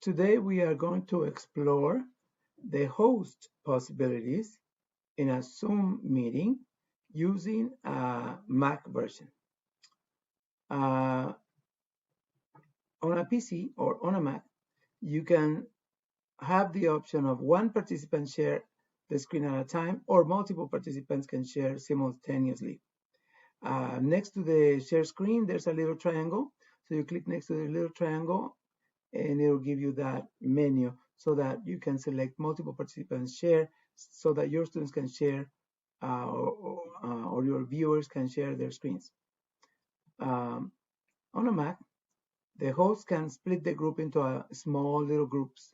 Today we are going to explore the host possibilities in a Zoom meeting using a Mac version. On a PC or on a Mac, you can have the option of one participant share the screen at a time, or multiple participants can share simultaneously. Next to the share screen, there's a little triangle. So you click next to the little triangle and it will give you that menu so that you can select multiple participants share so that your students can share or your viewers can share their screens. On a Mac, the host can split the group into small little groups.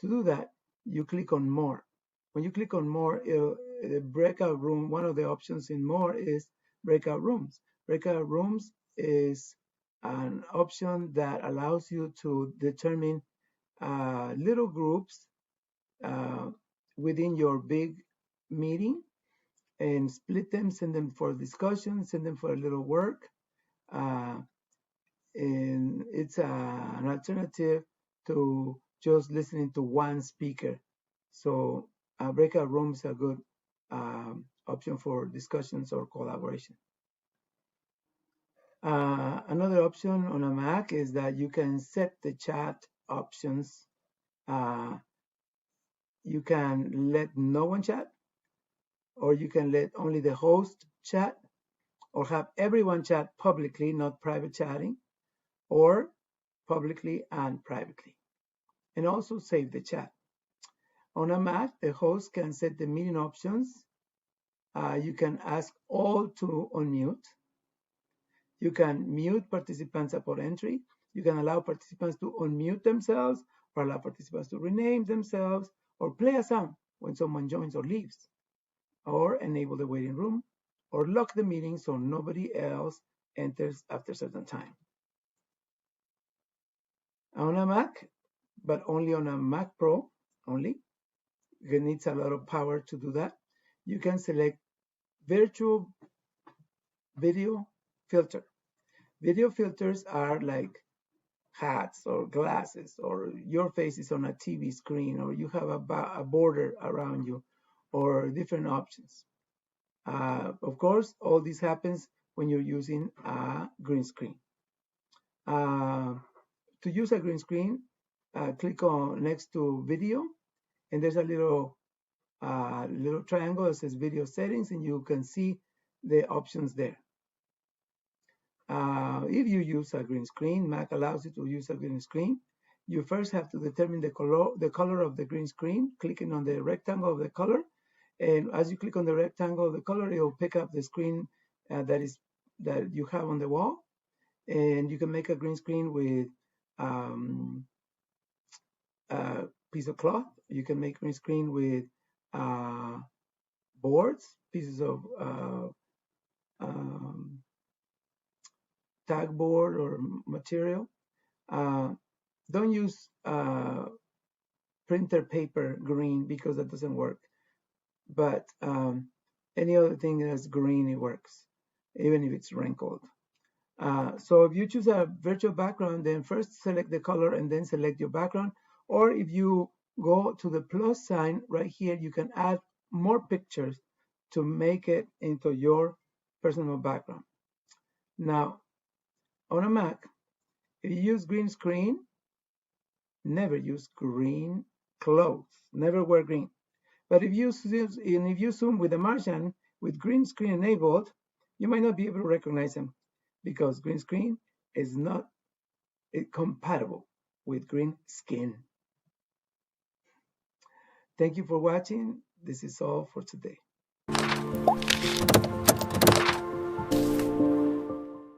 To do that, you click on More. When you click on More, the breakout room, one of the options in More is Breakout Rooms. Breakout Rooms is an option that allows you to determine little groups within your big meeting and split them, send them for discussion, send them for a little work. And it's an alternative to just listening to one speaker. So breakout rooms are a good option for discussions or collaboration. Another option on a Mac is that you can set the chat options. You can let no one chat, or you can let only the host chat, or have everyone chat publicly, not private chatting, or publicly and privately, and also save the chat. On a Mac, the host can set the meeting options. You can ask all to unmute. You can mute participants upon entry. You can allow participants to unmute themselves, or allow participants to rename themselves, or play a sound when someone joins or leaves, or enable the waiting room, or lock the meeting so nobody else enters after a certain time. On a Mac, but only on a Mac Pro only, it needs a lot of power to do that. You can select virtual video filter. Video filters are like hats or glasses, or your face is on a TV screen, or you have a border around you, or different options. Of course, all this happens when you're using a green screen. To use a green screen, click on next to video, and there's a little triangle that says video settings, and you can see the options there. If you use a green screen, Mac allows you to use a green screen. You first have to determine the color of the green screen, clicking on the rectangle of the color. And as you click on the rectangle of the color, it will pick up the screen that you have on the wall. And you can make a green screen with a piece of cloth. You can make green screen with boards, pieces of tag board or material. Don't use printer paper green because that doesn't work. But any other thing that's green, it works, even if it's wrinkled. So if you choose a virtual background, then first select the color and then select your background. Or if you go to the plus sign right here, you can add more pictures to make it into your personal background. Now, on a Mac, if you use green screen, never use green clothes. Never wear green. But if you Zoom with a Martian with green screen enabled, you might not be able to recognize him because green screen is not compatible with green skin. Thank you for watching. This is all for today.